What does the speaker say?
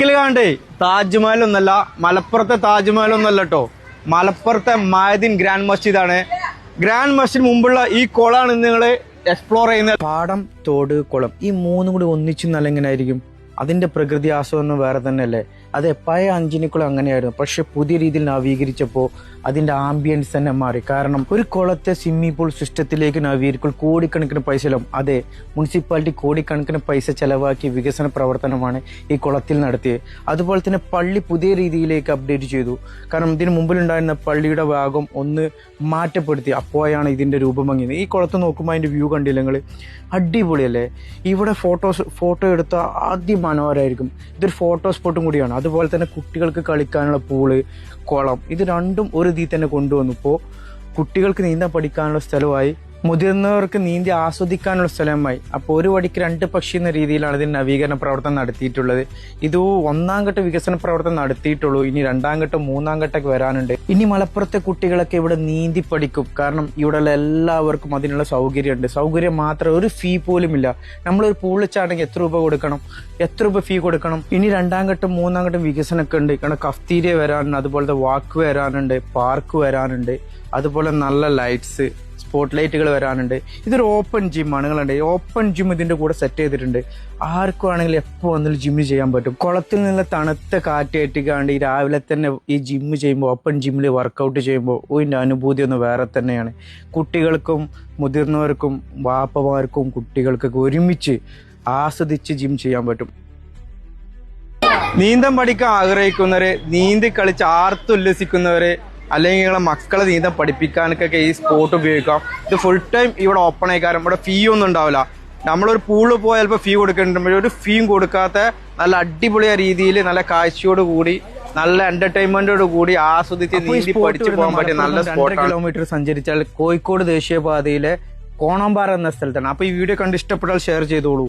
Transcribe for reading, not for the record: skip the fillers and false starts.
ാണ്ടേ താജ്മഹൽ ഒന്നല്ല, മലപ്പുറത്തെ താജ്മഹൽ ഒന്നല്ല കേട്ടോ. മലപ്പുറത്തെ മഅദിൻ ഗ്രാൻഡ് മസ്ജിദാണ്. ഗ്രാൻഡ് മസ്ജിദ് മുമ്പുള്ള ഈ കുളമാണ് നിങ്ങൾ എക്സ്പ്ലോർ ചെയ്യുന്നത്. പാടം, തോട്, കുളം ഈ മൂന്നും കൂടി ഒന്നിച്ചു നല്ല എങ്ങനെ ആയിരിക്കും? അതിന്റെ പ്രകൃതി ആസ്വാദനം വേറെ തന്നെയല്ലേ? അതെ, പഴയ അഞ്ചിനിക്കുളം അങ്ങനെയായിരുന്നു. പക്ഷെ പുതിയ രീതിയിൽ നവീകരിച്ചപ്പോൾ അതിന്റെ ആംബിയൻസ് തന്നെ മാറി. കാരണം ഒരു കുളത്തെ സ്വിമ്മിംഗ് പൂൾ സിസ്റ്റത്തിലേക്ക് നവീകരിക്കുമ്പോൾ കോടിക്കണക്കിന് പൈസയിലും, അതെ, മുനിസിപ്പാലിറ്റി കോടിക്കണക്കിന് പൈസ ചെലവാക്കി വികസന പ്രവർത്തനമാണ് ഈ കുളത്തിൽ നടത്തിയത്. അതുപോലെ തന്നെ പള്ളി പുതിയ രീതിയിലേക്ക് അപ്ഡേറ്റ് ചെയ്തു. കാരണം ഇതിന് മുമ്പിലുണ്ടായിരുന്ന പള്ളിയുടെ ഭാഗം ഒന്ന് മാറ്റപ്പെടുത്തി. അപ്പോഴാണ് ഇതിന്റെ രൂപം ഭംഗിയത്. ഈ കുളത്ത് നോക്കുമ്പോൾ അതിന്റെ വ്യൂ കണ്ടില്ല നിങ്ങൾ? അടിപൊളിയല്ലേ? ഇവിടെ ഫോട്ടോ എടുത്ത ആദ്യം മനോഹരമായിരിക്കും. ഇതൊരു ഫോട്ടോ സ്പോട്ടും കൂടിയാണ്. അതുപോലെ തന്നെ കുട്ടികൾക്ക് കളിക്കാനുള്ള പൂള്, കുളം, ഇത് രണ്ടും ഒരു ഇതിൽ തന്നെ കൊണ്ടുവന്നു. ഇപ്പോൾ കുട്ടികൾക്ക് നീന്താൻ പഠിക്കാനുള്ള സ്ഥലമായി, മുതിർന്നവർക്ക് നീന്തി ആസ്വദിക്കാനുള്ള സ്ഥലമായി. അപ്പോൾ ഒരു വടിക്ക് രണ്ട് പക്ഷി എന്ന രീതിയിലാണ് ഇതിന് നവീകരണ പ്രവർത്തനം നടത്തിയിട്ടുള്ളത്. ഇത് ഒന്നാം ഘട്ട വികസന പ്രവർത്തനം നടത്തിയിട്ടുള്ളൂ. ഇനി രണ്ടാം ഘട്ടം, മൂന്നാം ഘട്ടമൊക്കെ വരാനുണ്ട്. ഇനി മലപ്പുറത്തെ കുട്ടികളൊക്കെ ഇവിടെ നീന്തി പഠിക്കും. കാരണം ഇവിടെയുള്ള എല്ലാവർക്കും അതിനുള്ള സൗകര്യമുണ്ട്. സൗകര്യം മാത്രം, ഒരു ഫീ പോലും ഇല്ല. നമ്മളൊരു പൂളിൽ ചാണെങ്കിൽ എത്ര രൂപ കൊടുക്കണം, എത്ര രൂപ ഫീ കൊടുക്കണം? ഇനി രണ്ടാം ഘട്ടം, മൂന്നാം ഘട്ടം വികസനമൊക്കെ ഉണ്ട്. കാരണം കഫ്തീരിയ വരാനുണ്ട്, അതുപോലത്തെ വാക്ക് വരാനുണ്ട്, പാർക്ക് വരാനുണ്ട്, അതുപോലെ നല്ല ലൈറ്റ്സ്, സ്പോട്ട് ലൈറ്റുകൾ വരാനുണ്ട്. ഇതൊരു ഓപ്പൺ ജിമ്മാണ്. നിങ്ങളുണ്ട്, ഓപ്പൺ ജിം ഇതിന്റെ കൂടെ സെറ്റ് ചെയ്തിട്ടുണ്ട്. ആർക്കും ആണെങ്കിലും എപ്പോൾ വന്നാലും ജിമ്മ് ചെയ്യാൻ പറ്റും. കുളത്തിൽ നിന്ന് തണുത്ത കാറ്റേറ്റിക്കാണ്ട് ഈ രാവിലെ തന്നെ ഈ ജിമ്മ് ചെയ്യുമ്പോൾ, ഓപ്പൺ ജിമ്മിൽ വർക്കൗട്ട് ചെയ്യുമ്പോൾ ഇതിൻ്റെ അനുഭൂതി ഒന്ന് വേറെ തന്നെയാണ്. കുട്ടികൾക്കും മുതിർന്നവർക്കും വാപ്പമാർക്കും കുട്ടികൾക്കൊക്കെ ഒരുമിച്ച് ആസ്വദിച്ച് ജിം ചെയ്യാൻ പറ്റും. നീന്തം പഠിക്കാൻ ആഗ്രഹിക്കുന്നവര്, നീന്തി കളിച്ച് ആർത്തുല്ലസിക്കുന്നവര്, അല്ലെങ്കിൽ നിങ്ങളെ മക്കളെ നീന്തം പഠിപ്പിക്കാനൊക്കെ ഈ സ്പോട്ട് ഉപയോഗിക്കാം. ഇത് ഫുൾ ടൈം ഇവിടെ ഓപ്പൺ ആയി. കാരണം ഇവിടെ ഫീ ഒന്നും ഉണ്ടാവില്ല. നമ്മളൊരു പൂളിൽ പോയാൽ ചിലപ്പോൾ ഫീ കൊടുക്കേണ്ടിട്ടുണ്ടെങ്കിൽ ഒരു ഫീയും കൊടുക്കാത്ത നല്ല അടിപൊളിയ രീതിയിൽ നല്ല കാഴ്ചയോട് കൂടി, നല്ല എന്റർടൈൻമെന്റോട് കൂടി ആസ്വദിച്ച് നീന്തി പഠിച്ചു പോകാൻ പറ്റിയ നല്ല സ്പോട്ട്. കിലോമീറ്റർ സഞ്ചരിച്ചാൽ കോഴിക്കോട് ദേശീയപാതയിലെ കോണമ്പാറ എന്ന സ്ഥലത്താണ്. അപ്പൊ ഈ വീഡിയോ കണ്ട് ഇഷ്ടപ്പെട്ടാൽ ഷെയർ ചെയ്തോളൂ.